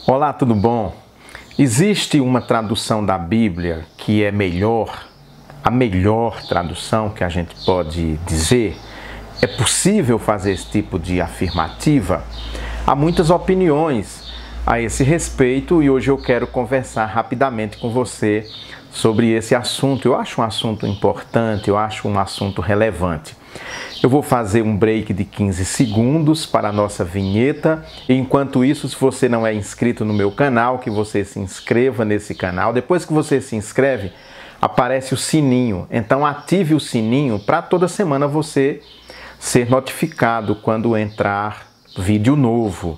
Olá, tudo bom? Existe uma tradução da Bíblia que é melhor, a melhor tradução que a gente pode dizer? É possível fazer esse tipo de afirmativa? Há muitas opiniões a esse respeito e hoje eu quero conversar rapidamente com você sobre esse assunto. Eu acho um assunto importante, eu acho um assunto relevante. Eu vou fazer um break de 15 segundos para a nossa vinheta. E enquanto isso, se você não é inscrito no meu canal, que você se inscreva nesse canal. Depois que você se inscreve, aparece o sininho. Então ative o sininho para toda semana você ser notificado quando entrar vídeo novo.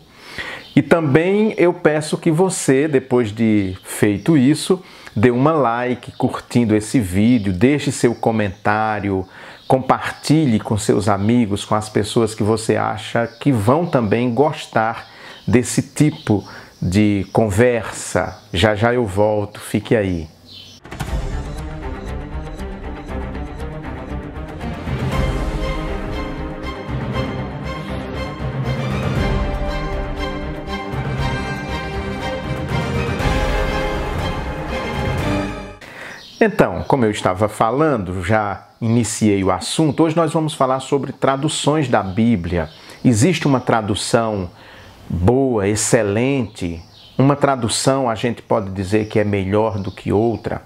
E também eu peço que você, depois de feito isso, dê uma like curtindo esse vídeo, deixe seu comentário, compartilhe com seus amigos, com as pessoas que você acha que vão também gostar desse tipo de conversa. Já já eu volto, fique aí. Então, como eu estava falando, já iniciei o assunto, hoje nós vamos falar sobre traduções da Bíblia. Existe uma tradução boa, excelente? Uma tradução a gente pode dizer que é melhor do que outra?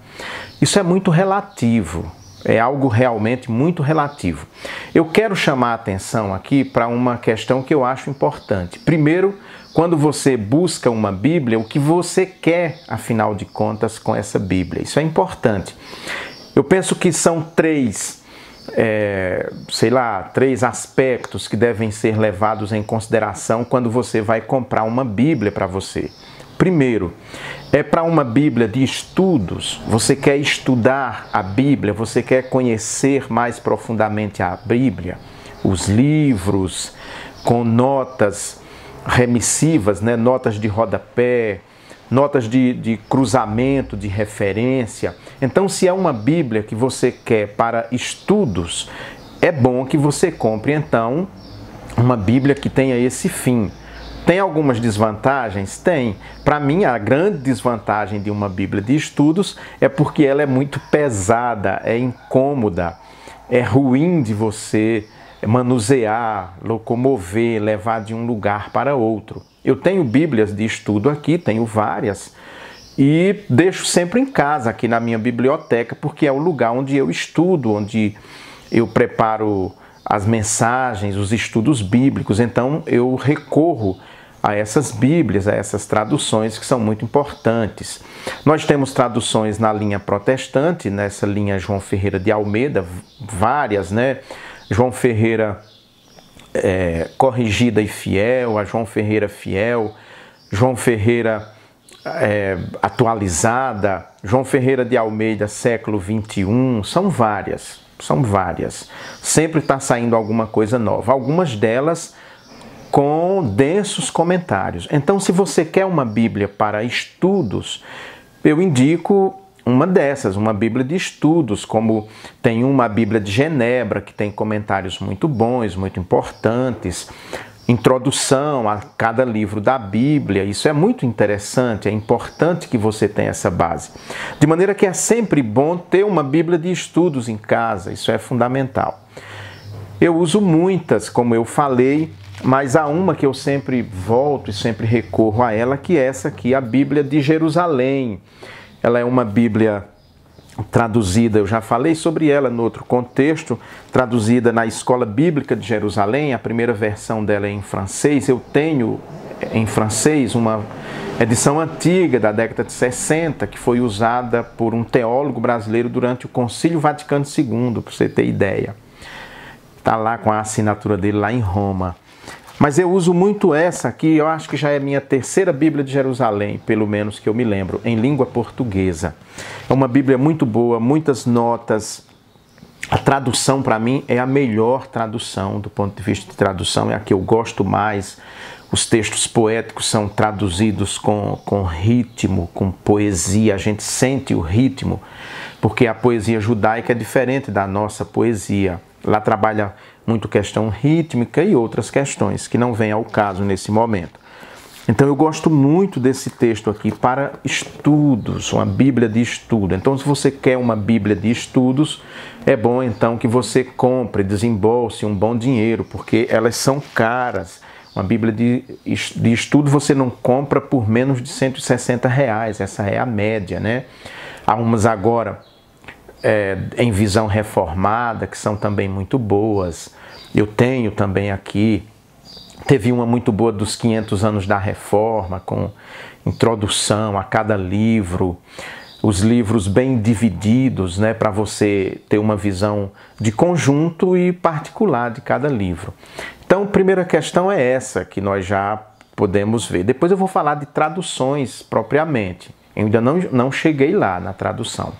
Isso é muito relativo, é algo realmente muito relativo. Eu quero chamar a atenção aqui para uma questão que eu acho importante. Primeiro, quando você busca uma Bíblia, o que você quer, afinal de contas, com essa Bíblia? Isso é importante. Eu penso que são três aspectos que devem ser levados em consideração quando você vai comprar uma Bíblia para você. Primeiro, é para uma Bíblia de estudos. Você quer estudar a Bíblia, você quer conhecer mais profundamente a Bíblia, os livros com notas remissivas, né? Notas de rodapé, notas de cruzamento, de referência. Então, se é uma Bíblia que você quer para estudos, é bom que você compre, então, uma Bíblia que tenha esse fim. Tem algumas desvantagens? Tem. Para mim, a grande desvantagem de uma Bíblia de estudos é porque ela é muito pesada, é incômoda, é ruim de você manusear, locomover, levar de um lugar para outro. Eu tenho Bíblias de estudo aqui, tenho várias, e deixo sempre em casa, aqui na minha biblioteca, porque é o lugar onde eu estudo, onde eu preparo as mensagens, os estudos bíblicos. Então eu recorro a essas Bíblias, a essas traduções que são muito importantes. Nós temos traduções na linha protestante, nessa linha João Ferreira de Almeida, várias, né? João Ferreira Corrigida e Fiel, a João Ferreira Fiel, João Ferreira Atualizada, João Ferreira de Almeida século XXI, são várias. Sempre está saindo alguma coisa nova, algumas delas com densos comentários. Então, se você quer uma Bíblia para estudos, eu indico uma dessas, uma Bíblia de estudos, como tem uma Bíblia de Genebra, que tem comentários muito bons, muito importantes, introdução a cada livro da Bíblia. Isso é muito interessante, é importante que você tenha essa base. De maneira que é sempre bom ter uma Bíblia de estudos em casa, isso é fundamental. Eu uso muitas, como eu falei, mas há uma que eu sempre volto e sempre recorro a ela, que é essa aqui, a Bíblia de Jerusalém. Ela é uma Bíblia traduzida, eu já falei sobre ela no outro contexto, traduzida na Escola Bíblica de Jerusalém. A primeira versão dela é em francês. Eu tenho em francês uma edição antiga da década de 60, que foi usada por um teólogo brasileiro durante o Concílio Vaticano II, para você ter ideia. Está lá com a assinatura dele lá em Roma. Mas eu uso muito essa aqui, eu acho que já é minha terceira Bíblia de Jerusalém, pelo menos que eu me lembro, em língua portuguesa. É uma Bíblia muito boa, muitas notas. A tradução, para mim, é a melhor tradução, do ponto de vista de tradução, é a que eu gosto mais. Os textos poéticos são traduzidos com ritmo, com poesia, a gente sente o ritmo, porque a poesia judaica é diferente da nossa poesia. Lá trabalha muito questão rítmica e outras questões que não vêm ao caso nesse momento. Então eu gosto muito desse texto aqui para estudos, uma Bíblia de estudo. Então se você quer uma Bíblia de estudos, é bom então que você compre, desembolse um bom dinheiro, porque elas são caras. Uma Bíblia de estudo você não compra por menos de R$160, essa é a média, né? Há umas agora em visão reformada, que são também muito boas. Eu tenho também aqui. Teve uma muito boa dos 500 anos da Reforma, com introdução a cada livro, os livros bem divididos, né, para você ter uma visão de conjunto e particular de cada livro. Então, a primeira questão é essa, que nós já podemos ver. Depois eu vou falar de traduções propriamente. Eu ainda não cheguei lá na tradução.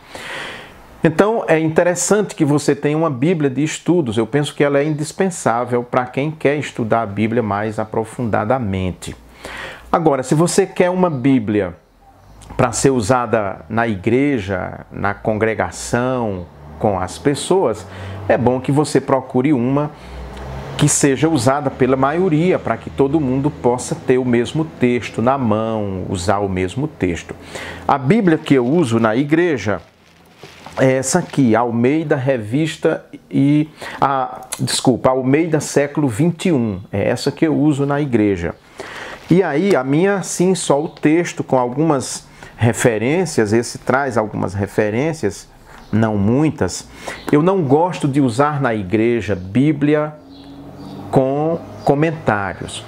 Então, é interessante que você tenha uma Bíblia de estudos. Eu penso que ela é indispensável para quem quer estudar a Bíblia mais aprofundadamente. Agora, se você quer uma Bíblia para ser usada na igreja, na congregação, com as pessoas, é bom que você procure uma que seja usada pela maioria, para que todo mundo possa ter o mesmo texto na mão, usar o mesmo texto. A Bíblia que eu uso na igreja é essa aqui, Almeida Revista Almeida Século 21. É essa que eu uso na igreja. E aí, a minha, sim, só o texto com algumas referências, esse traz algumas referências, não muitas. Eu não gosto de usar na igreja Bíblia com comentários,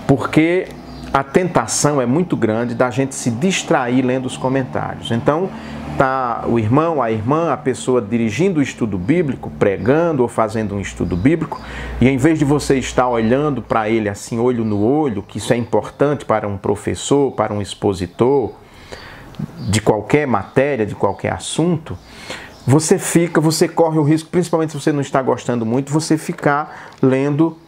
porque a tentação é muito grande da gente se distrair lendo os comentários. Então, tá o irmão, a irmã, a pessoa dirigindo o estudo bíblico, pregando ou fazendo um estudo bíblico, e em vez de você estar olhando para ele assim, olho no olho, que isso é importante para um professor, para um expositor, de qualquer matéria, de qualquer assunto, você corre o risco, principalmente se você não está gostando muito, você ficar lendo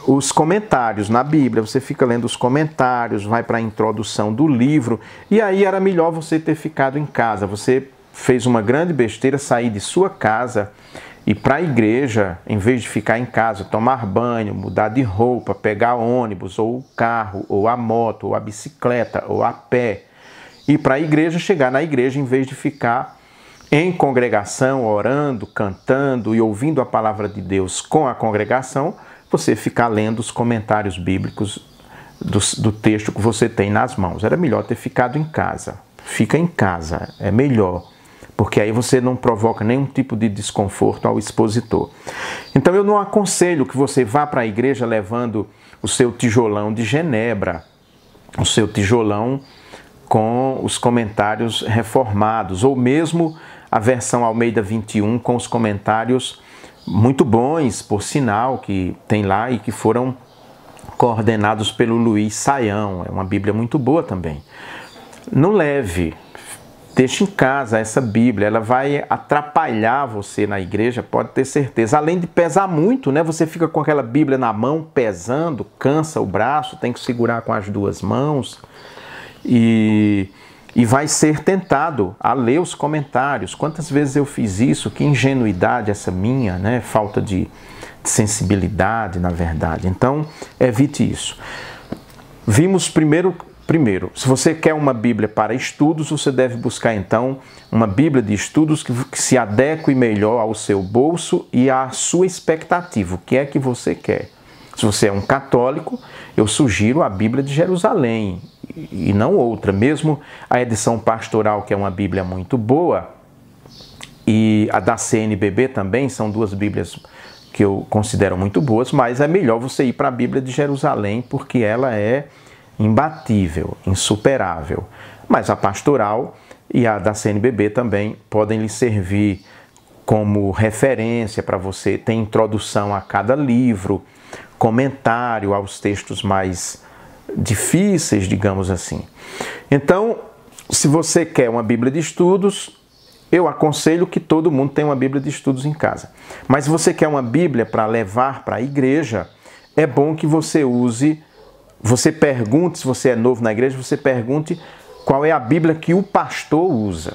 os comentários na Bíblia, você fica lendo os comentários, vai para a introdução do livro, e aí era melhor você ter ficado em casa. Você fez uma grande besteira, sair de sua casa e ir para a igreja, em vez de ficar em casa, tomar banho, mudar de roupa, pegar ônibus, ou o carro, ou a moto, ou a bicicleta, ou a pé, ir para a igreja, chegar na igreja, em vez de ficar em congregação, orando, cantando e ouvindo a palavra de Deus com a congregação, você ficar lendo os comentários bíblicos do texto que você tem nas mãos. Era melhor ter ficado em casa. Fica em casa, é melhor, porque aí você não provoca nenhum tipo de desconforto ao expositor. Então eu não aconselho que você vá para a igreja levando o seu tijolão de Genebra, o seu tijolão com os comentários reformados, ou mesmo a versão Almeida 21 com os comentários muito bons, por sinal, que tem lá e que foram coordenados pelo Luiz Saião. É uma Bíblia muito boa também. Não leve, deixe em casa essa Bíblia, ela vai atrapalhar você na igreja, pode ter certeza. Além de pesar muito, né? Você fica com aquela Bíblia na mão, pesando, cansa o braço, tem que segurar com as duas mãos e vai ser tentado a ler os comentários. Quantas vezes eu fiz isso? Que ingenuidade essa minha, né? Falta de sensibilidade, na verdade. Então, evite isso. Vimos primeiro, se você quer uma Bíblia para estudos, você deve buscar então uma Bíblia de estudos que se adeque melhor ao seu bolso e à sua expectativa. O que é que você quer? Se você é um católico, eu sugiro a Bíblia de Jerusalém e não outra. Mesmo a edição pastoral, que é uma Bíblia muito boa, e a da CNBB também, são duas Bíblias que eu considero muito boas, mas é melhor você ir para a Bíblia de Jerusalém, porque ela é imbatível, insuperável. Mas a pastoral e a da CNBB também podem lhe servir como referência para você ter introdução a cada livro, comentário aos textos mais difíceis, digamos assim. Então, se você quer uma Bíblia de estudos, eu aconselho que todo mundo tenha uma Bíblia de estudos em casa. Mas se você quer uma Bíblia para levar para a igreja, é bom que você pergunte, se você é novo na igreja, você pergunte qual é a Bíblia que o pastor usa.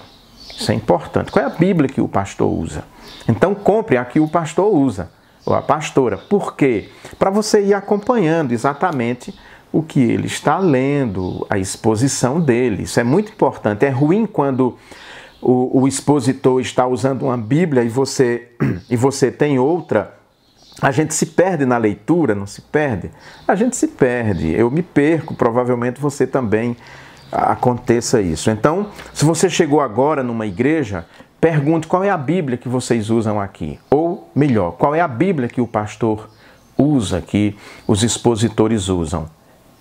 Isso é importante. Qual é a Bíblia que o pastor usa? Então, compre a que o pastor usa, ou a pastora. Por quê? Para você ir acompanhando exatamente o que ele está lendo, a exposição dele. Isso é muito importante. É ruim quando o expositor está usando uma Bíblia e você tem outra. A gente se perde na leitura, não se perde? A gente se perde, eu me perco, provavelmente você também aconteça isso. Então, se você chegou agora numa igreja, pergunte qual é a Bíblia que vocês usam aqui. Ou, melhor, qual é a Bíblia que o pastor usa, que os expositores usam.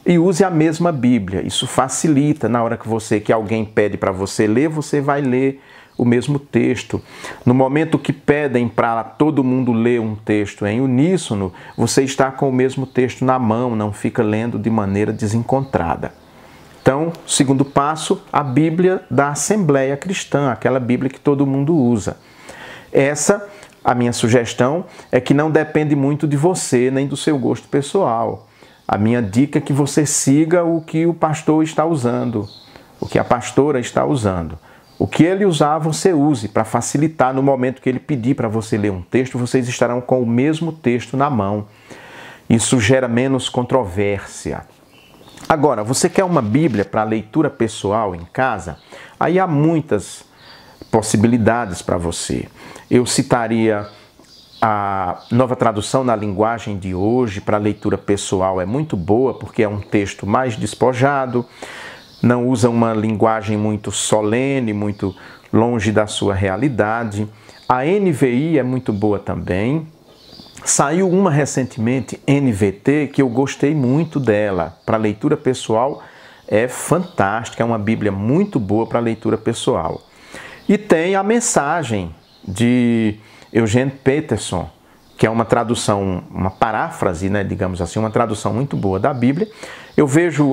E use a mesma Bíblia. Isso facilita na hora que alguém pede para você ler, você vai ler o mesmo texto. No momento que pedem para todo mundo ler um texto em uníssono, você está com o mesmo texto na mão, não fica lendo de maneira desencontrada. Então, segundo passo, a Bíblia da Assembleia Cristã, aquela Bíblia que todo mundo usa. A minha sugestão é que não depende muito de você, nem do seu gosto pessoal. A minha dica é que você siga o que o pastor está usando, o que a pastora está usando. O que ele usar, você use, para facilitar no momento que ele pedir para você ler um texto, vocês estarão com o mesmo texto na mão. Isso gera menos controvérsia. Agora, você quer uma Bíblia para leitura pessoal em casa? Aí há muitas possibilidades para você. Eu citaria a Nova Tradução na Linguagem de Hoje para leitura pessoal, é muito boa porque é um texto mais despojado, não usa uma linguagem muito solene, muito longe da sua realidade. A NVI é muito boa também. Saiu uma recentemente, NVT, que eu gostei muito dela. Para leitura pessoal é fantástica, é uma Bíblia muito boa para leitura pessoal. E tem a Mensagem de Eugene Peterson, que é uma tradução, uma paráfrase, né, digamos assim, uma tradução muito boa da Bíblia.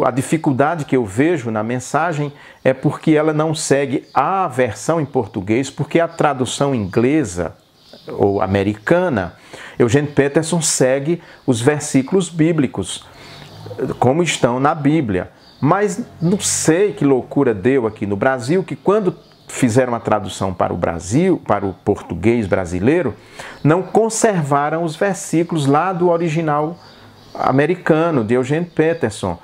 A dificuldade que eu vejo na Mensagem é porque ela não segue a versão em português, porque a tradução inglesa ou americana, Eugene Peterson segue os versículos bíblicos, como estão na Bíblia. Mas não sei que loucura deu aqui no Brasil, que quando fizeram a tradução para o Brasil, para o português brasileiro, não conservaram os versículos lá do original americano, de Eugene Peterson.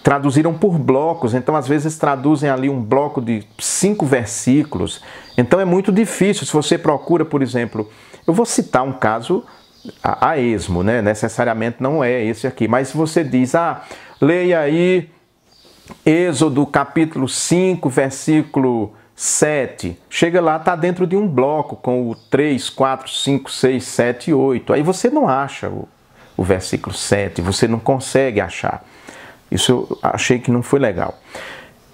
Traduziram por blocos, então às vezes traduzem ali um bloco de 5 versículos. Então é muito difícil. Se você procura, por exemplo, eu vou citar um caso a esmo, né? Necessariamente não é esse aqui, mas se você diz, leia aí Êxodo capítulo 5, versículo 7, chega lá, está dentro de um bloco com o 3, 4, 5, 6, 7 e 8. Aí você não acha o versículo 7, você não consegue achar. Isso eu achei que não foi legal.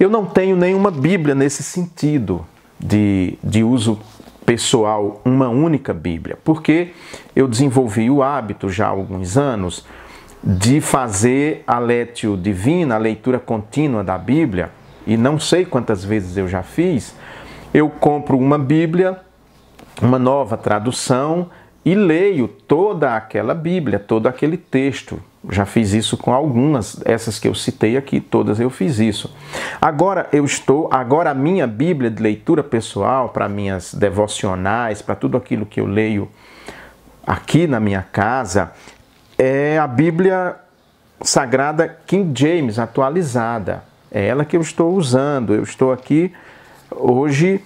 Eu não tenho nenhuma Bíblia nesse sentido de uso pessoal, uma única Bíblia, porque eu desenvolvi o hábito já há alguns anos de fazer a Lectio Divina, a leitura contínua da Bíblia, e não sei quantas vezes eu já fiz. Eu compro uma Bíblia, uma nova tradução, e leio toda aquela Bíblia, todo aquele texto. Já fiz isso com algumas, essas que eu citei aqui, todas eu fiz isso. Agora a minha Bíblia de leitura pessoal, para minhas devocionais, para tudo aquilo que eu leio aqui na minha casa, é a Bíblia Sagrada King James atualizada. É ela que eu estou usando. Eu estou aqui hoje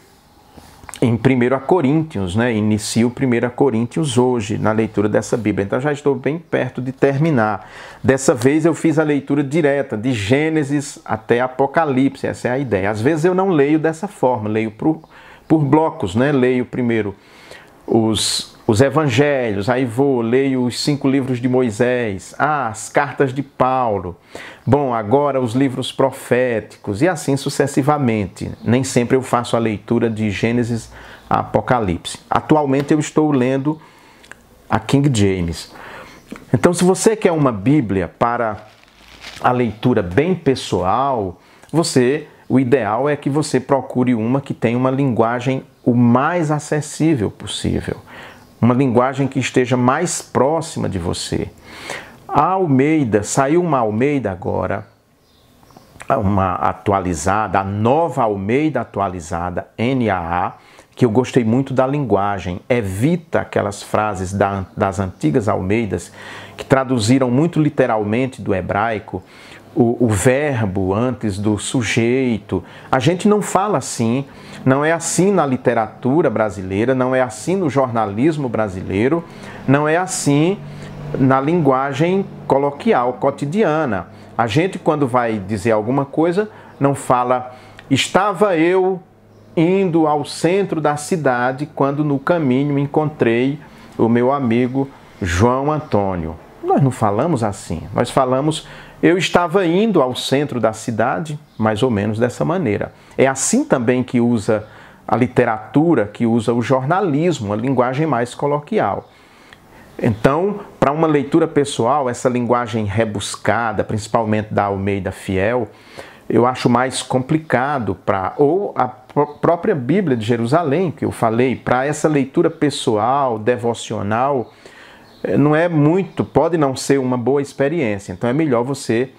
em 1 Coríntios, né? Inicio 1 Coríntios hoje, na leitura dessa Bíblia. Então já estou bem perto de terminar. Dessa vez eu fiz a leitura direta, de Gênesis até Apocalipse, essa é a ideia. Às vezes eu não leio dessa forma, leio por blocos, né? Leio primeiro os evangelhos, aí leio os 5 livros de Moisés, as cartas de Paulo, agora os livros proféticos e assim sucessivamente. Nem sempre eu faço a leitura de Gênesis a Apocalipse. Atualmente eu estou lendo a King James. Então, se você quer uma Bíblia para a leitura bem pessoal, o ideal é que você procure uma que tenha uma linguagem o mais acessível possível. Uma linguagem que esteja mais próxima de você. A Almeida, saiu uma Almeida agora, uma atualizada, a nova Almeida atualizada, NAA, que eu gostei muito da linguagem. Evita aquelas frases das antigas Almeidas, que traduziram muito literalmente do hebraico, o verbo antes do sujeito. A gente não fala assim, não é assim na literatura brasileira, não é assim no jornalismo brasileiro, não é assim na linguagem coloquial, cotidiana. A gente, quando vai dizer alguma coisa, não fala estava eu indo ao centro da cidade quando no caminho encontrei o meu amigo João Antônio. Nós não falamos assim, nós falamos eu estava indo ao centro da cidade, mais ou menos dessa maneira. É assim também que usa a literatura, que usa o jornalismo, a linguagem mais coloquial. Então, para uma leitura pessoal, essa linguagem rebuscada, principalmente da Almeida Fiel, eu acho mais complicado ou a própria Bíblia de Jerusalém, que eu falei, para essa leitura pessoal, devocional, não é muito, pode não ser uma boa experiência. Então é melhor você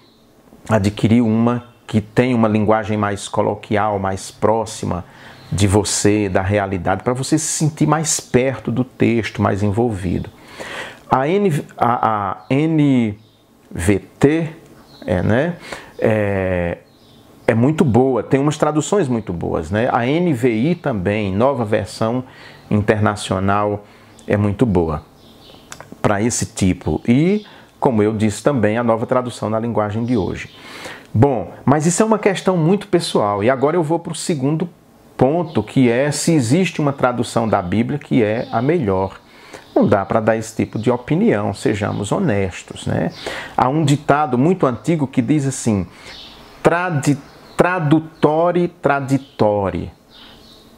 adquirir uma que tem uma linguagem mais coloquial, mais próxima de você, da realidade, para você se sentir mais perto do texto, mais envolvido. A NVT é muito boa, tem umas traduções muito boas, né? A NVI também, Nova Versão Internacional, é muito boa para esse tipo. E, como eu disse também, a Nova Tradução na Linguagem de Hoje. Bom, mas isso é uma questão muito pessoal. E agora eu vou para o segundo ponto, que é se existe uma tradução da Bíblia que é a melhor. Não dá para dar esse tipo de opinião, sejamos honestos, né? Há um ditado muito antigo que diz assim, tradutore traditore,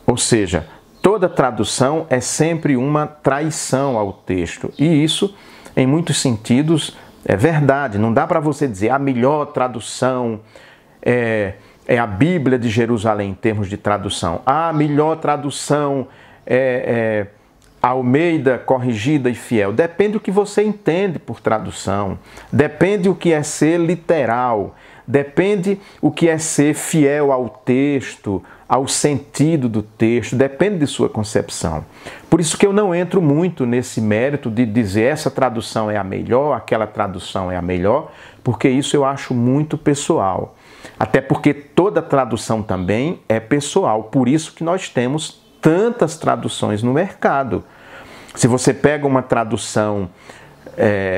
ou seja, toda tradução é sempre uma traição ao texto. E isso, em muitos sentidos, é verdade. Não dá para você dizer a melhor tradução é a Bíblia de Jerusalém em termos de tradução. A melhor tradução é Almeida corrigida e fiel. Depende do que você entende por tradução. Depende o que é ser literal. Depende o que é ser fiel ao texto, ao sentido do texto, depende de sua concepção. Por isso que eu não entro muito nesse mérito de dizer essa tradução é a melhor, aquela tradução é a melhor, porque isso eu acho muito pessoal. Até porque toda tradução também é pessoal, por isso que nós temos tantas traduções no mercado. Se você pega uma tradução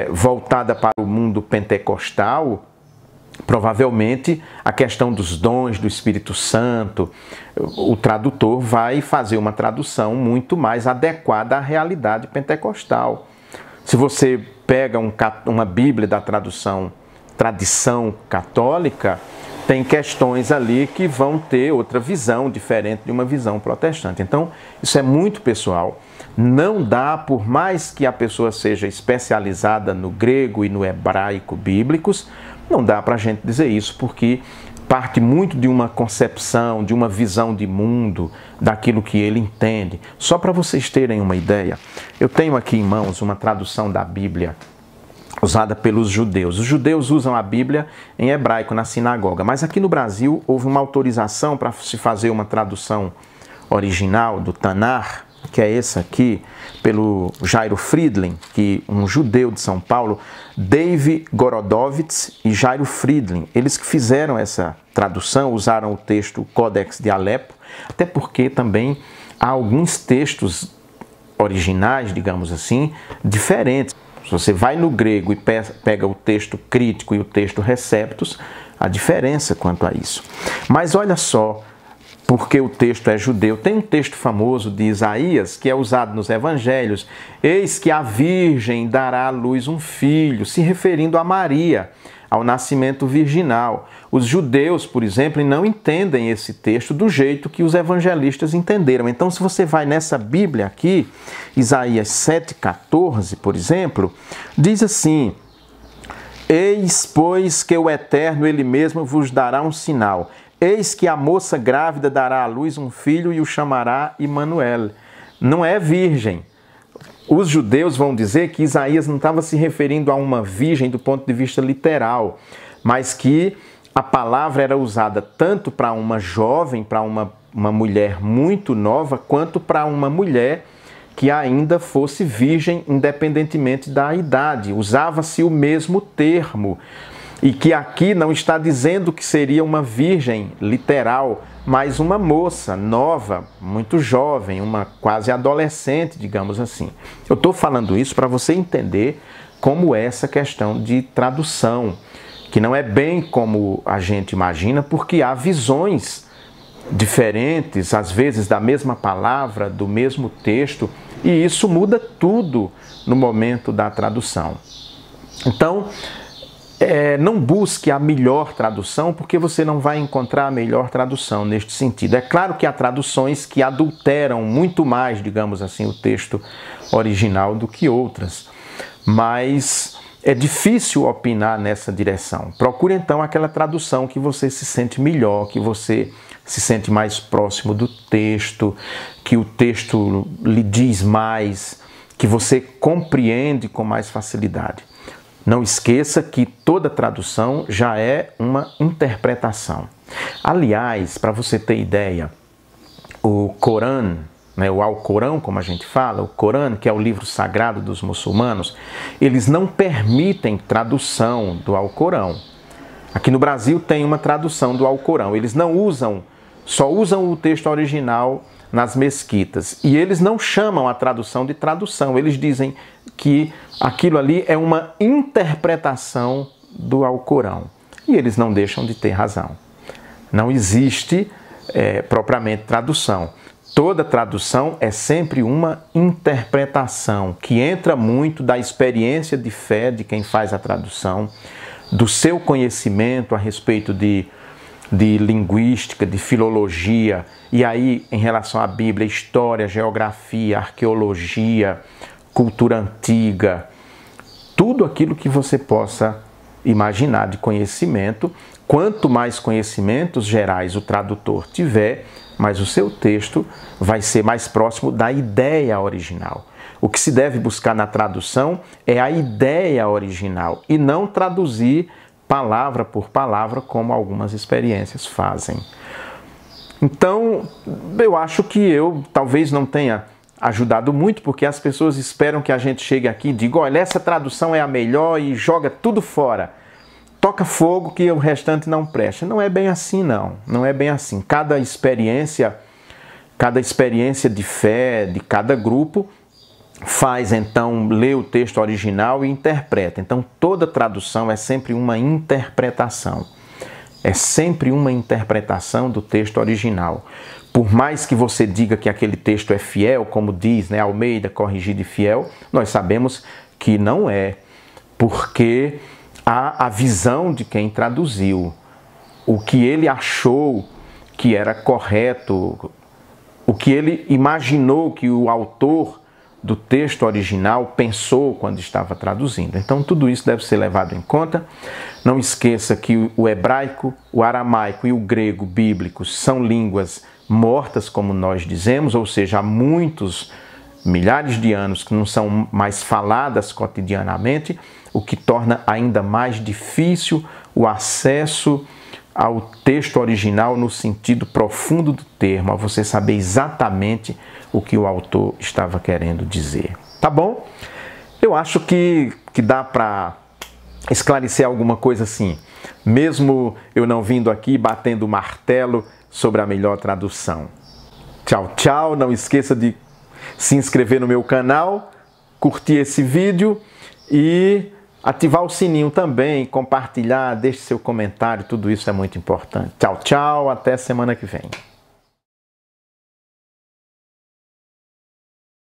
voltada para o mundo pentecostal, provavelmente a questão dos dons do Espírito Santo, o tradutor vai fazer uma tradução muito mais adequada à realidade pentecostal. Se você pega uma Bíblia da tradição católica, tem questões ali que vão ter outra visão, diferente de uma visão protestante. Então, isso é muito pessoal. Não dá, por mais que a pessoa seja especializada no grego e no hebraico bíblicos, não dá para a gente dizer isso, porque parte muito de uma concepção, de uma visão de mundo, daquilo que ele entende. Só para vocês terem uma ideia, eu tenho aqui em mãos uma tradução da Bíblia usada pelos judeus. Os judeus usam a Bíblia em hebraico na sinagoga, mas aqui no Brasil houve uma autorização para se fazer uma tradução original do Tanar, que é essa aqui, pelo Jairo Friedlin, que um judeu de São Paulo, Dave Gorodovitz e Jairo Friedlin, eles que fizeram essa tradução, usaram o texto Códex de Alepo, até porque também há alguns textos originais, digamos assim, diferentes. Se você vai no grego e pega o texto crítico e o texto receptus, há diferença quanto a isso. Mas olha só, porque o texto é judeu. Tem um texto famoso de Isaías, que é usado nos evangelhos. Eis que a virgem dará à luz um filho, se referindo a Maria, ao nascimento virginal. Os judeus, por exemplo, não entendem esse texto do jeito que os evangelistas entenderam. Então, se você vai nessa Bíblia aqui, Isaías 7,14, por exemplo, diz assim: eis, pois, que o Eterno, Ele mesmo, vos dará um sinal. Eis que a moça grávida dará à luz um filho e o chamará Emanuel. Não é virgem. Os judeus vão dizer que Isaías não estava se referindo a uma virgem do ponto de vista literal, mas que a palavra era usada tanto para uma jovem, para uma mulher muito nova, quanto para uma mulher que ainda fosse virgem, independentemente da idade. Usava-se o mesmo termo. e que aqui não está dizendo que seria uma virgem literal, mas uma moça nova, muito jovem, uma quase adolescente, digamos assim. Eu estou falando isso para você entender como é essa questão de tradução, que não é bem como a gente imagina, porque há visões diferentes, às vezes da mesma palavra, do mesmo texto, e isso muda tudo no momento da tradução. Então, não busque a melhor tradução, porque você não vai encontrar a melhor tradução neste sentido. É claro que há traduções que adulteram muito mais, digamos assim, o texto original do que outras, mas é difícil opinar nessa direção. Procure então aquela tradução que você se sente melhor, que você se sente mais próximo do texto, que o texto lhe diz mais, que você compreende com mais facilidade. Não esqueça que toda tradução já é uma interpretação. Aliás, para você ter ideia, o Corão, o Alcorão, como a gente fala, o Corão, que é o livro sagrado dos muçulmanos, eles não permitem tradução do Alcorão. Aqui no Brasil tem uma tradução do Alcorão. Eles não usam, só usam o texto original nas mesquitas. E eles não chamam a tradução de tradução. Eles dizem que aquilo ali é uma interpretação do Alcorão. E eles não deixam de ter razão. Não existe propriamente tradução. Toda tradução é sempre uma interpretação, que entra muito da experiência de fé de quem faz a tradução, do seu conhecimento a respeito de linguística, de filologia, e aí em relação à Bíblia, história, geografia, arqueologia, cultura antiga, tudo aquilo que você possa imaginar de conhecimento. Quanto mais conhecimentos gerais o tradutor tiver, mais o seu texto vai ser mais próximo da ideia original. O que se deve buscar na tradução é a ideia original e não traduzir palavra por palavra, como algumas experiências fazem. Então, eu acho que eu talvez não tenha ajudado muito, porque as pessoas esperam que a gente chegue aqui e diga, olha, essa tradução é a melhor e joga tudo fora. Toca fogo que o restante não presta. Não é bem assim, não. Não é bem assim. Cada experiência de fé de cada grupo faz, então, ler o texto original e interpreta. Então, toda tradução é sempre uma interpretação. É sempre uma interpretação do texto original. Por mais que você diga que aquele texto é fiel, como diz, Almeida, corrigido e fiel, nós sabemos que não é, porque há a visão de quem traduziu, o que ele achou que era correto, o que ele imaginou que o autor do texto original pensou quando estava traduzindo. Então tudo isso deve ser levado em conta. Não esqueça que o hebraico, o aramaico e o grego bíblicos são línguas mortas, como nós dizemos, ou seja, há muitos milhares de anos que não são mais faladas cotidianamente, o que torna ainda mais difícil o acesso ao texto original no sentido profundo do termo, a você saber exatamente o que o autor estava querendo dizer. Tá bom? Eu acho que dá para esclarecer alguma coisa assim, mesmo eu não vindo aqui batendo o martelo sobre a melhor tradução. Tchau, tchau. Não esqueça de se inscrever no meu canal, curtir esse vídeo e ativar o sininho também, compartilhar, deixe seu comentário, tudo isso é muito importante. Tchau, tchau, até semana que vem.